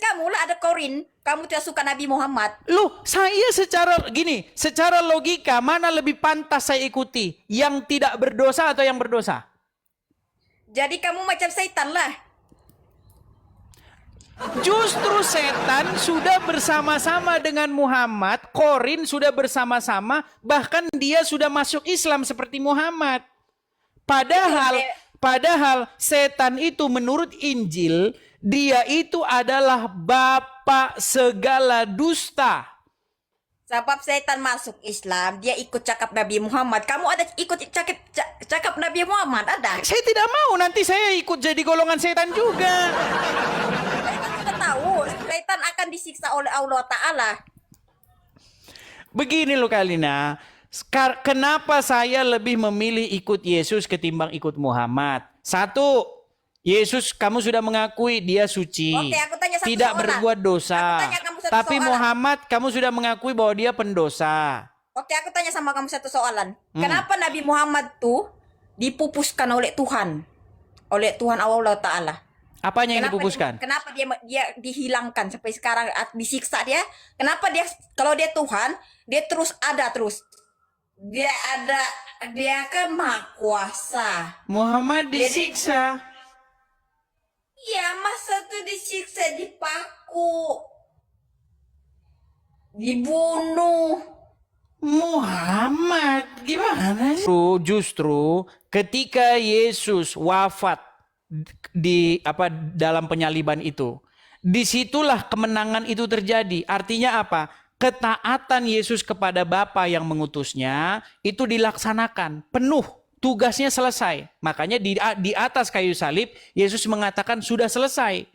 kamu lah ada Korin. Kamu tidak suka Nabi Muhammad. Loh, saya secara logika mana lebih pantas saya ikuti? Yang tidak berdosa atau yang berdosa? Jadi kamu macam setan lah. Justru setan sudah bersama-sama dengan Muhammad, Korin sudah bersama-sama, bahkan dia sudah masuk Islam seperti Muhammad. Padahal setan itu menurut Injil, dia itu adalah bapak segala dusta. Sebab setan masuk Islam, dia ikut cakap Nabi Muhammad. Kamu ada ikut cakap Nabi Muhammad? Ada? Saya tidak mau nanti saya ikut jadi golongan setan juga. Setan sudah tahu, setan akan disiksa oleh Allah Ta'ala. Begini loh Kalina, kenapa saya lebih memilih ikut Yesus ketimbang ikut Muhammad? Satu, Yesus kamu sudah mengakui dia suci, Oke, aku tanya satu tidak soalan. berbuat dosa. Aku tanya kamu satu Tapi soalan. Muhammad kamu sudah mengakui bahwa dia pendosa. Oke, aku tanya sama kamu satu soalan. Kenapa Nabi Muhammad tuh dipupuskan oleh Tuhan? Oleh Tuhan Allah Ta'ala. Apanya yang dipupuskan? Kenapa dia dihilangkan sampai sekarang disiksa dia? Kenapa dia kalau dia Tuhan, dia terus ada terus. Dia kan maha kuasa. Muhammad disiksa. Iya, masa tuh disiksa, dipaku, dibunuh. Muhammad gimana sih? Justru ketika Yesus wafat dalam penyaliban itu, disitulah kemenangan itu terjadi. Artinya apa? Ketaatan Yesus kepada Bapa yang mengutusnya itu dilaksanakan penuh, tugasnya selesai. Makanya di atas kayu salib Yesus mengatakan sudah selesai.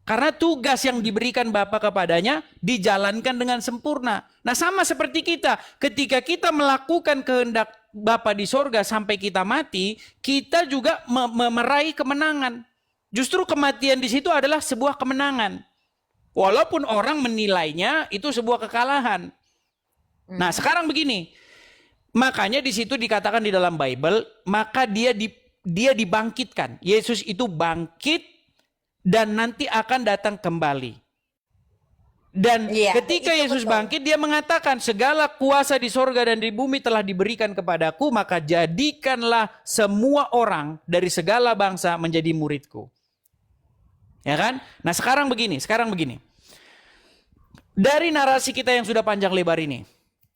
Karena tugas yang diberikan Bapa kepadanya dijalankan dengan sempurna. Nah, sama seperti kita, ketika kita melakukan kehendak Bapa di sorga sampai kita mati, kita juga meraih kemenangan. Justru kematian di situ adalah sebuah kemenangan. Walaupun orang menilainya itu sebuah kekalahan. Nah, sekarang begini. Makanya di situ dikatakan di dalam Bible, maka dia dibangkitkan. Yesus itu bangkit dan nanti akan datang kembali. Dan ketika Yesus bangkit, dia mengatakan segala kuasa di sorga dan di bumi telah diberikan kepadaku, maka jadikanlah semua orang dari segala bangsa menjadi muridku. Ya kan? Nah sekarang begini. Dari narasi kita yang sudah panjang lebar ini,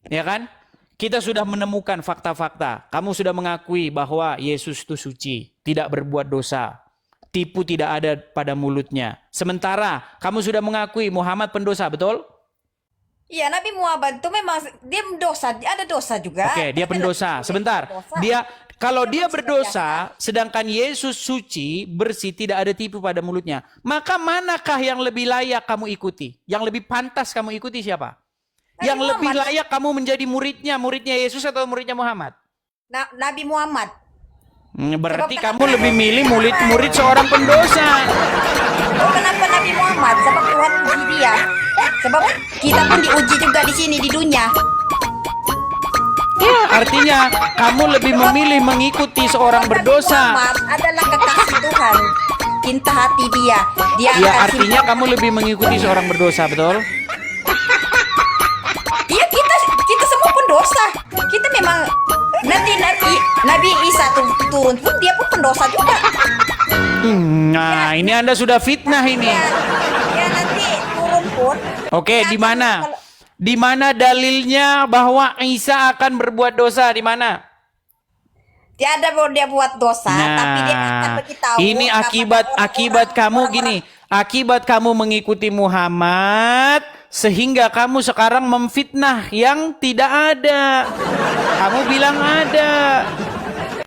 ya kan? Kita sudah menemukan fakta-fakta. Kamu sudah mengakui bahwa Yesus itu suci, tidak berbuat dosa. Tipu tidak ada pada mulutnya. Sementara kamu sudah mengakui Muhammad pendosa, betul? Iya, Nabi Muhammad itu memang dia dosa, ada dosa juga. Oke, dia pendosa. Sebentar. Kalau dia berdosa, sedangkan Yesus suci, bersih, tidak ada tipu pada mulutnya, maka manakah yang lebih layak kamu ikuti? Yang lebih pantas kamu ikuti siapa? Yang lebih layak kamu menjadi muridnya Yesus atau muridnya Muhammad? Nabi Muhammad. Berarti kamu lebih milih murid seorang pendosa. Oh, kenapa Nabi Muhammad? Sebab Tuhan uji dia. Sebab kita pun diuji juga di sini di dunia. Ya, artinya kamu lebih memilih mengikuti seorang berdosa. Muhammad adalah kekasih Tuhan. Cinta hati dia. Ya, artinya kamu lebih mengikuti seorang berdosa, betul? Iya, kita semua pendosa. Kita memang nanti Nabi Isa turun pun dia pun pendosa juga. Nah, ini Anda sudah fitnah ini. Ya nanti turun pun. Oke, di mana? Di mana dalilnya bahwa Isa akan berbuat dosa? Di mana? Tiada bahwa dia buat dosa, tapi dia akan beritahu. Ini akibat kamu gini. Akibat kamu mengikuti Muhammad, sehingga kamu sekarang memfitnah yang tidak ada. Kamu bilang ada.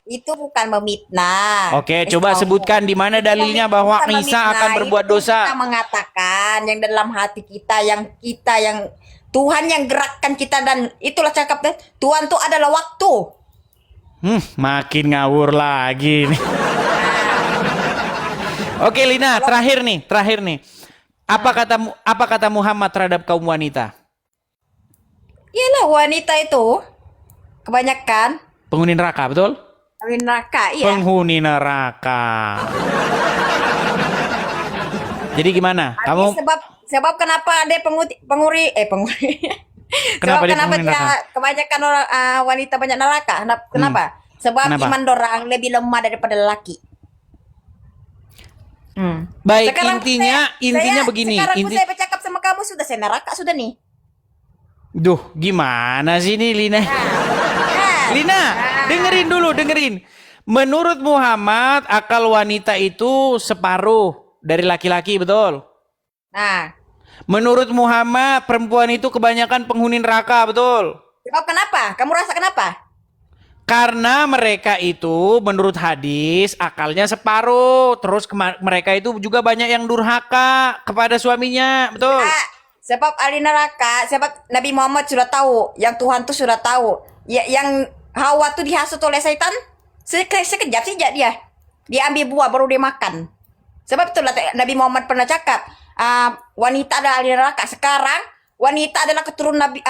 Itu bukan memfitnah. Oke, coba sebutkan di mana dalilnya bahwa Isa akan berbuat dosa. Kita mengatakan yang dalam hati kita, yang Tuhan yang gerakkan kita, dan itulah cakap Tuhan itu adalah waktu. Makin ngawur lagi nih. Oke, Lina, terakhir nih. Apa kata Muhammad terhadap kaum wanita? Iyalah, wanita itu kebanyakan penghuni neraka, betul? penghuni neraka, iya. Penghuni neraka. Jadi gimana? Kamu Sebab kenapa ada penguri kenapa sebab dia kenapa penghuni dia neraka? kebanyakan orang wanita banyak neraka? Kenapa? Sebab Kenapa? iman dorang lebih lemah daripada lelaki. Baik, Sekarang intinya begini. Sekarang saya bercakap sama kamu sudah saya neraka sudah nih. Duh, gimana sih ini Lina? Nah, Lina, dengerin. Menurut Muhammad, akal wanita itu separuh dari laki-laki, betul? nah, Menurut Muhammad, perempuan itu kebanyakan penghuni neraka, betul? sebab kenapa? Kamu rasa kenapa? Karena mereka itu menurut hadis akalnya separuh. Terus mereka itu juga banyak yang durhaka kepada suaminya, betul? Sebab ahli neraka, sebab Nabi Muhammad sudah tahu, yang Tuhan tuh sudah tahu. Ya, yang Hawa tuh dihasut oleh setan, sekejap saja dia ambil buah baru dia makan. Sebab itulah Nabi Muhammad pernah cakap, wanita adalah ahli neraka. Sekarang wanita adalah keturunan Nabi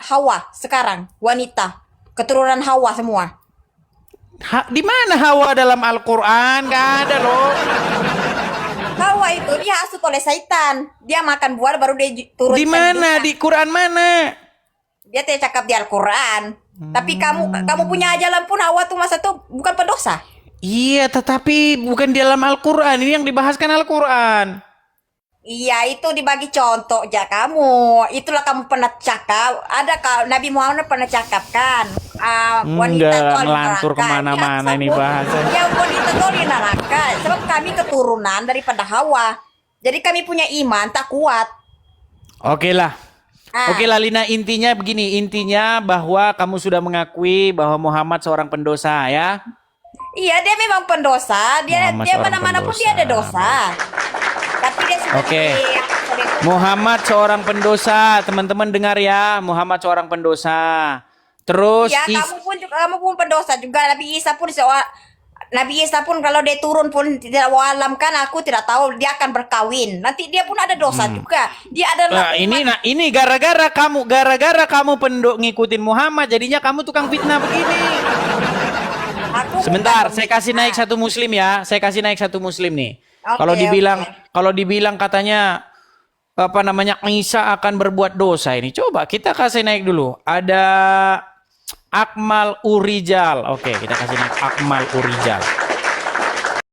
Hawa. Sekarang wanita keturunan Hawa semua. Di mana Hawa dalam Al-Quran? Gak ada loh. Hawa itu dia hasut oleh setan. Dia makan buah baru dia turun. Di mana? Di Quran mana? Dia tidak cakap di Al-Quran. Tapi kamu punya ajaran pun Hawa tuh masa tuh bukan pendosa. Iya, tetapi bukan di dalam Al-Quran. Ini yang dibahaskan Al-Quran. Iya, itu dibagi contoh aja kamu. Itulah kamu pernah cakap. Ada Nabi Muhammad pernah cakap kan. Wanita itu ahli melantur neraka. kemana-mana ini bahasa. Ya, wanita itu ahli neraka. Sebab kami keturunan daripada Hawa. Jadi kami punya iman tak kuat. Oke lah. Oke lah Lina, intinya begini. Intinya bahwa kamu sudah mengakui bahwa Muhammad seorang pendosa ya. Iya, dia memang pendosa. Dia mana-mana pun dia ada dosa. Tapi dia sudah Oke. Muhammad seorang pendosa, teman-teman dengar ya. Muhammad seorang pendosa. Terus ya, kamu pun pendosa juga. Nabi Isa pun kalau dia turun pun tidak walam kan, aku tidak tahu dia akan berkawin. Nanti dia pun ada dosa juga. Dia adalah ini gara-gara kamu ngikutin Muhammad, jadinya kamu tukang fitnah begini. Sebentar, saya kasih naik satu muslim ya. Saya kasih naik satu muslim nih. Kalau dibilang katanya apa namanya Isa akan berbuat dosa ini. Coba kita kasih naik dulu. Ada Akmal Urijal. Oke, kita kasih naik Akmal Urijal.